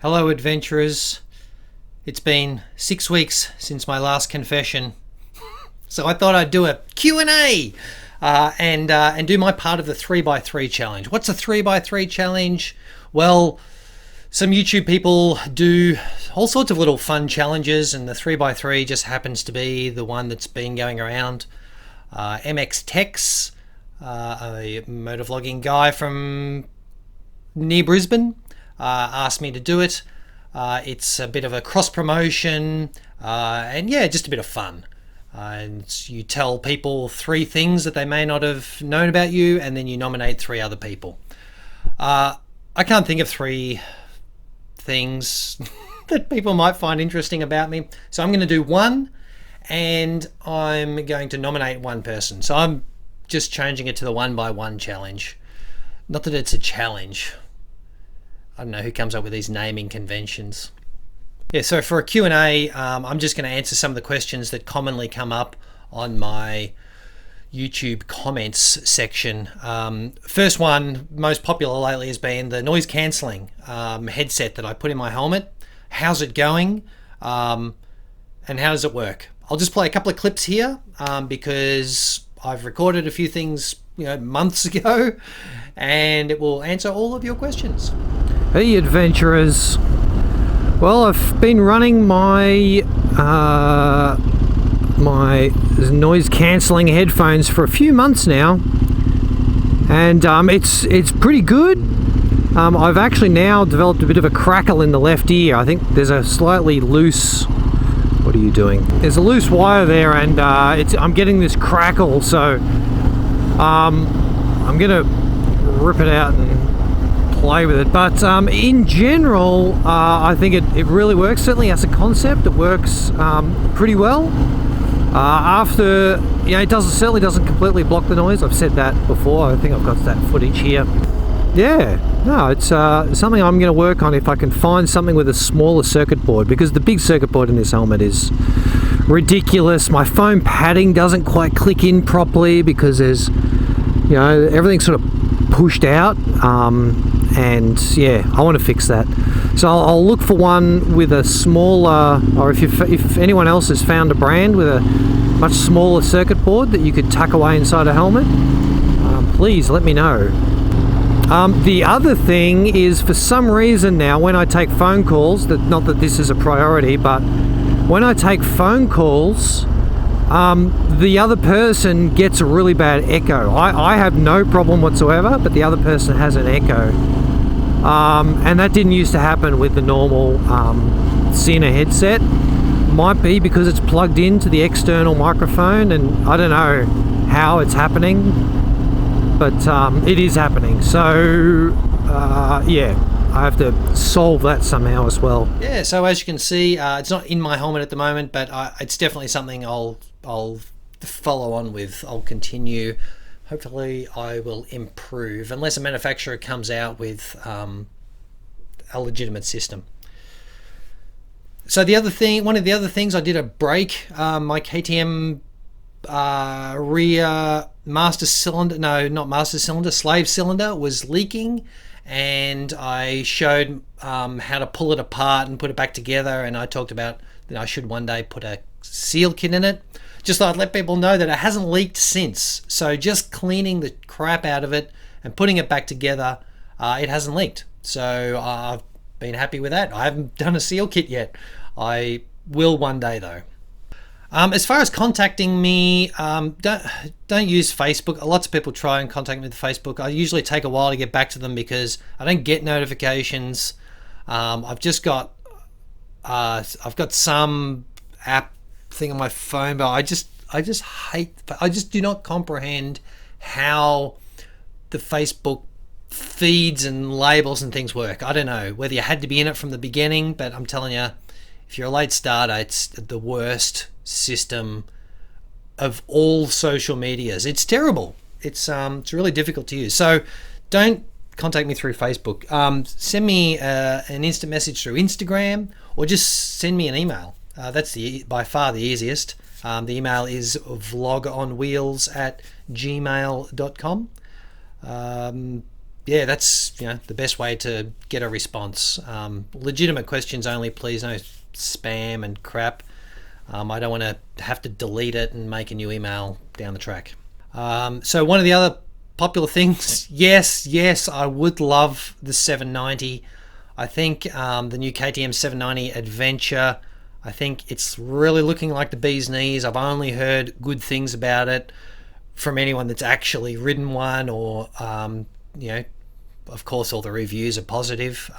Hello, adventurers. It's been 6 weeks since my last confession, so I thought I'd do a Q&A and do my part of the 3x3 challenge. What's a 3x3 challenge? Well, some YouTube people do all sorts of little fun challenges, and the 3x3 just happens to be the one that's been going around. MX Tex, a motovlogging guy from near Brisbane, asked me to do it. It's a bit of a cross promotion, and yeah, just a bit of fun. And you tell people 3 things that they may not have known about you, and then you nominate 3 other people. I can't think of 3 things that people might find interesting about me, so I'm going to do one, and I'm going to nominate one person. So I'm just changing it to the 1x1 challenge. Not that it's a challenge. I don't know who comes up with these naming conventions. Yeah, so for a Q&A, I'm just going to answer some of the questions that commonly come up on my YouTube comments section. First one, most popular lately, has been the noise cancelling headset that I put in my helmet. How's it going? And how does it work? I'll just play a couple of clips here because I've recorded a few things months ago, and it will answer all of your questions. Hey adventurers. Well, I've been running my my noise cancelling headphones for a few months now, and it's pretty good. I've actually now developed a bit of a crackle in the left ear. I think there's a slightly loose... What are you doing? There's a loose wire there, and I'm getting this crackle, so I'm gonna rip it out and play with it. But in general, I think it really works. Certainly as a concept, it works pretty well. It certainly doesn't completely block the noise. I've said that before. I think I've got that footage here. Yeah, no, it's something I'm going to work on if I can find something with a smaller circuit board, because the big circuit board in this helmet is ridiculous. My foam padding doesn't quite click in properly because there's, everything's sort of pushed out, and yeah, I want to fix that. So I'll look for one with a smaller, or if anyone else has found a brand with a much smaller circuit board that you could tuck away inside a helmet, please let me know. The other thing is, for some reason now, when I take phone calls, not that this is a priority, but when I take phone calls, the other person gets a really bad echo. I have no problem whatsoever, but the other person has an echo. And that didn't used to happen with the normal Cena headset. Might be because it's plugged into the external microphone, and I don't know how it's happening, but it is happening. So yeah, I have to solve that somehow as well. Yeah, so as you can see, it's not in my helmet at the moment, but it's definitely something I'll follow on with. I'll continue. Hopefully I will improve, unless a manufacturer comes out with a legitimate system. So one of the other things, I did a break. My KTM rear slave cylinder was leaking, and I showed how to pull it apart and put it back together, and I talked about that I should one day put a seal kit in it. Just thought I'd let people know that it hasn't leaked since. So just cleaning the crap out of it and putting it back together, it hasn't leaked. So I've been happy with that. I haven't done a seal kit yet. I will one day though. As far as contacting me, don't use Facebook. Lots of people try and contact me with Facebook. I usually take a while to get back to them because I don't get notifications. I've got some app thing on my phone, but I just do not comprehend how the Facebook feeds and labels and things work. I don't know whether you had to be in it from the beginning, but I'm telling you, if you're a late starter, it's the worst system of all social medias. It's terrible. It's really difficult to use. So don't contact me through Facebook. Send me an instant message through Instagram, or just send me an email. That's by far the easiest. The email is vlogonwheels@gmail.com. yeah, that's the best way to get a response. Legitimate questions only, please. No spam and crap. I don't want to have to delete it and make a new email down the track. So one of the other popular things, yes, I would love the 790. I think the new KTM 790 Adventure, I think it's really looking like the bee's knees. I've only heard good things about it from anyone that's actually ridden one, or of course all the reviews are positive.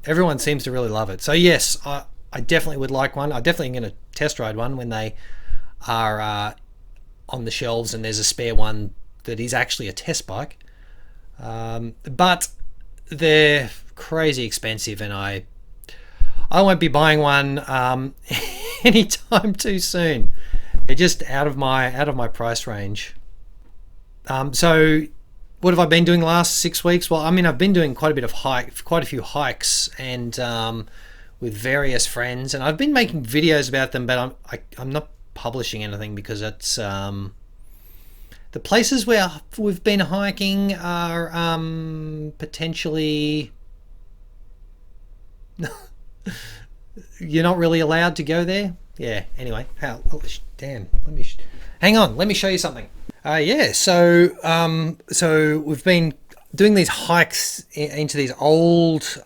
Everyone seems to really love it. So yes, I definitely would like one. I definitely am going to test ride one when they are on the shelves and there's a spare one that is actually a test bike. But they're crazy expensive, and I won't be buying one anytime too soon. They're just out of my price range. So what have I been doing the last 6 weeks? Well, I mean, I've been doing quite a few hikes, and with various friends, and I've been making videos about them, but I'm not publishing anything because it's the places where we've been hiking are potentially you're not really allowed to go there. Yeah. Anyway, damn. Hang on. Let me show you something. So we've been doing these hikes into these old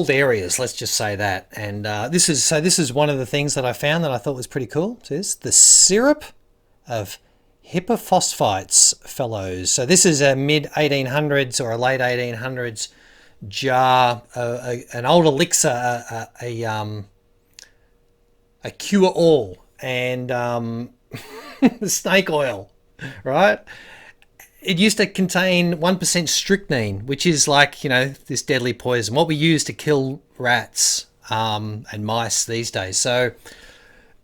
areas. Let's just say that. And this is one of the things that I found that I thought was pretty cool. So this is the syrup of hypophosphites, fellows. So this is a mid 1800s or a late 1800s jar, an old elixir, a cure all, and snake oil, right? It used to contain 1% strychnine, which is like, this deadly poison, what we use to kill rats and mice these days. So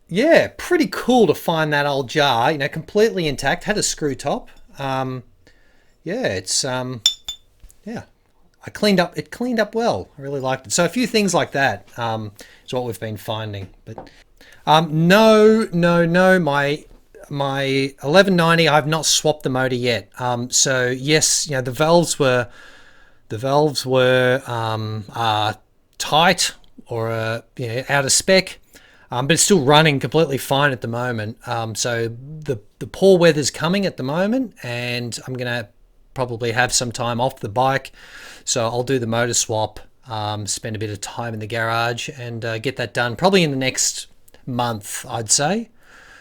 yeah, pretty cool to find that old jar, completely intact, had a screw top. It's it cleaned up well. I really liked it. So a few things like that is what we've been finding. But no, my 1190, I've not swapped the motor yet. So yes, the valves were tight or out of spec, but it's still running completely fine at the moment. So the poor weather's coming at the moment, and I'm gonna probably have some time off the bike, so I'll do the motor swap, spend a bit of time in the garage, and get that done probably in the next month, I'd say.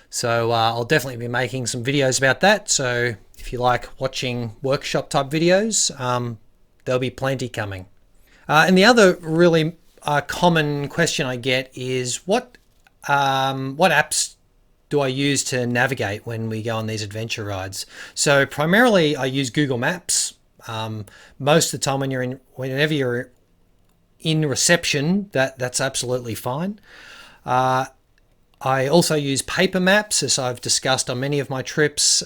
So I'll definitely be making some videos about that. So if you like watching workshop type videos, there'll be plenty coming. And the other really common question I get is what apps do I use to navigate when we go on these adventure rides? So primarily I use Google Maps. Most of the time whenever you're in reception, that's absolutely fine. I also use paper maps, as I've discussed on many of my trips.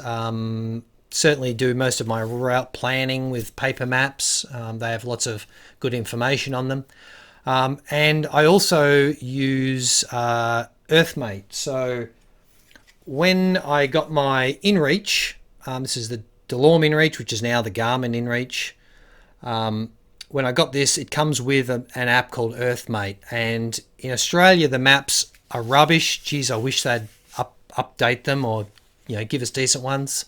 Certainly do most of my route planning with paper maps. They have lots of good information on them. And I also use Earthmate. So when I got my InReach, this is the DeLorme InReach, which is now the Garmin InReach. When I got this, it comes with an app called Earthmate. And in Australia, the maps are rubbish. Geez, I wish they'd update them, or give us decent ones.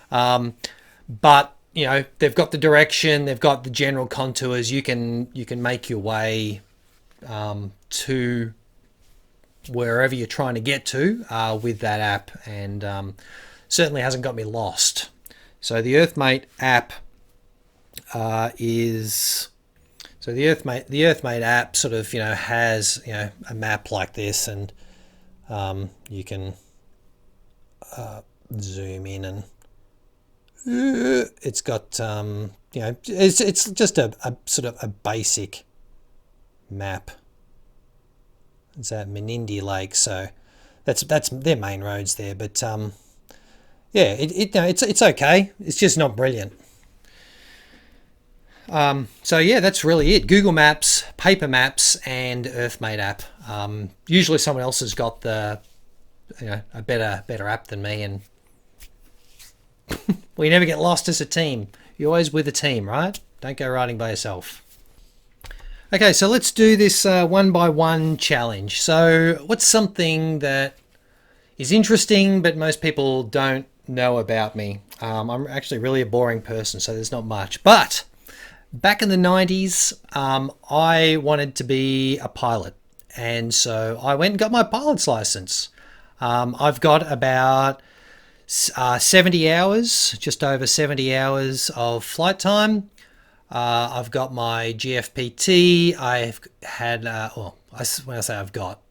But they've got the direction, they've got the general contours. You can make your way to wherever you're trying to get to with that app, and certainly hasn't got me lost. So the Earthmate app the Earthmate app sort of has a map like this, and you can zoom in, and it's got it's just a sort of a basic map. It's at Menindee Lake, so that's their main roads there. But it's okay. It's just not brilliant. So yeah, that's really it. Google Maps, paper maps, and Earthmate app. Usually someone else has got a better app than me, and we never get lost as a team. You're always with a team, right? Don't go riding by yourself. Okay, so let's do this 1x1 challenge. So what's something that is interesting but most people don't know about me? I'm actually really a boring person, so there's not much. But back in the 90s, I wanted to be a pilot. And so I went and got my pilot's license. I've got about 70 hours, just over 70 hours of flight time. I've got my GFPT. I've had, when I say I've got,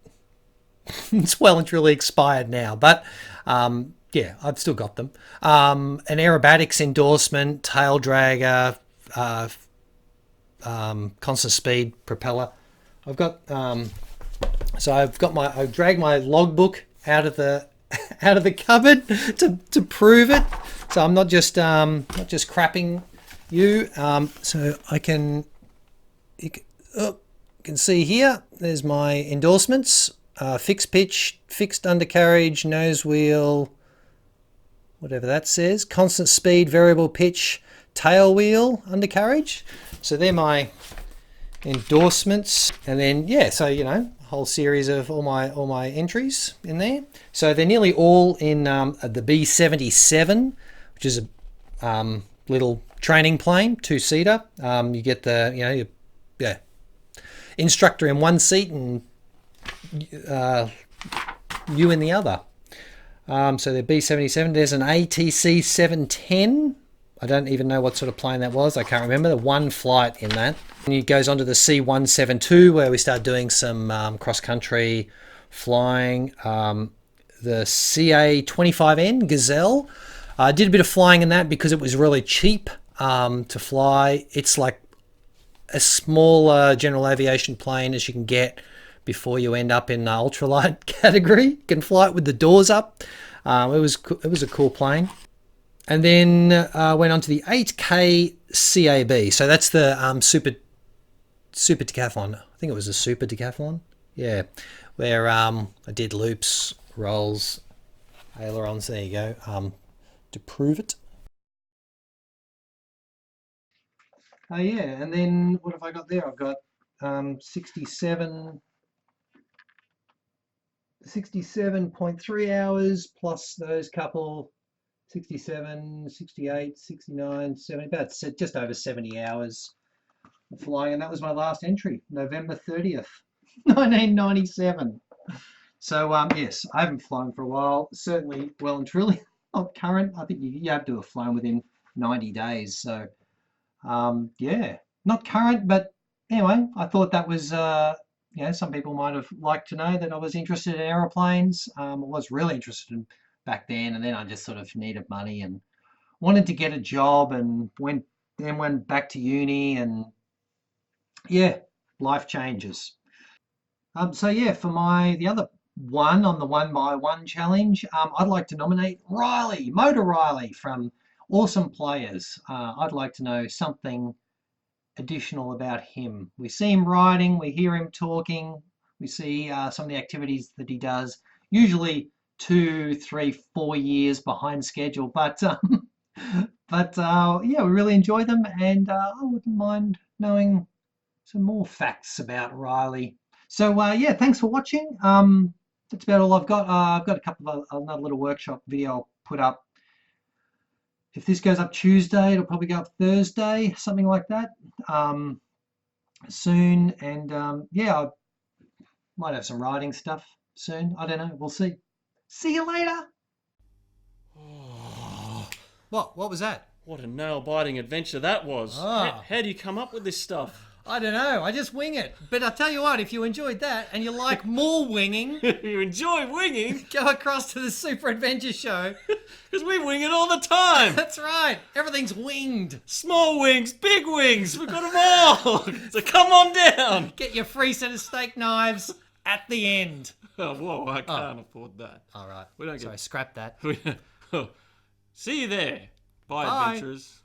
it's well and truly expired now, but yeah, I've still got them. An aerobatics endorsement, tail dragger, constant speed propeller. I've got, I've dragged my logbook out of the cupboard to prove it. So I'm not just crapping you. So you can see here, there's my endorsements, fixed pitch, fixed undercarriage, nose wheel, whatever that says, constant speed, variable pitch, tail wheel, undercarriage. So they're my endorsements. And then, yeah, so, you know, a whole series of all my entries in there. So they're nearly all in the B-77, which is a little training plane, 2-seater. You get the, instructor in one seat and you in the other. So they're B-77. There's an ATC 710. I don't even know what sort of plane that was. I can't remember. The one flight in that. And it goes on to the C-172, where we start doing some cross-country flying. The CA-25N Gazelle. I did a bit of flying in that because it was really cheap to fly. It's like a smaller general aviation plane as you can get before you end up in the ultralight category. You can fly it with the doors up. It was a cool plane. And then went on to the 8K CAB. So that's the super decathlon. I think it was a super decathlon. Yeah, where I did loops, rolls, ailerons. There you go. To prove it. Oh yeah, and then what have I got there? I've got 67.3 hours plus those couple 67, 68, 69, 70, about just over 70 hours of flying. And that was my last entry, November 30th, 1997. So, yes, I haven't flown for a while. Certainly well and truly not current. I think you have to have flown within 90 days. So, yeah, not current, but anyway, I thought that was, some people might have liked to know that I was interested in aeroplanes. I was really interested in back then, and then I just sort of needed money and wanted to get a job, and went back to uni, and yeah, life changes. So yeah, for the other one on the 1x1 challenge, I'd like to nominate Motor Riley from Awesome Players. I'd like to know something additional about him. We see him riding, we hear him talking, we see some of the activities that he does, usually 2, 3, 4 years behind schedule, but yeah, we really enjoy them, and I wouldn't mind knowing some more facts about Riley. So yeah, thanks for watching. That's about all I've got. I've got a couple of another little workshop video I'll put up. If this goes up Tuesday, it'll probably go up Thursday, something like that, soon. And yeah, I might have some riding stuff soon. I don't know. We'll see. See you later. What was that? What a nail-biting adventure that was. Oh. How do you come up with this stuff? I don't know. I just wing it. But I'll tell you what, if you enjoyed that and you like more winging, You enjoy winging? go across to the Super Adventure Show. Because we wing it all the time. That's right. Everything's winged. Small wings, big wings, we've got them all. So come on down. Get your free set of steak knives at the end. Oh, whoa, I can't afford that. All right. We don't Sorry, get... scrap that. See you there. Bye, Bye. adventurers.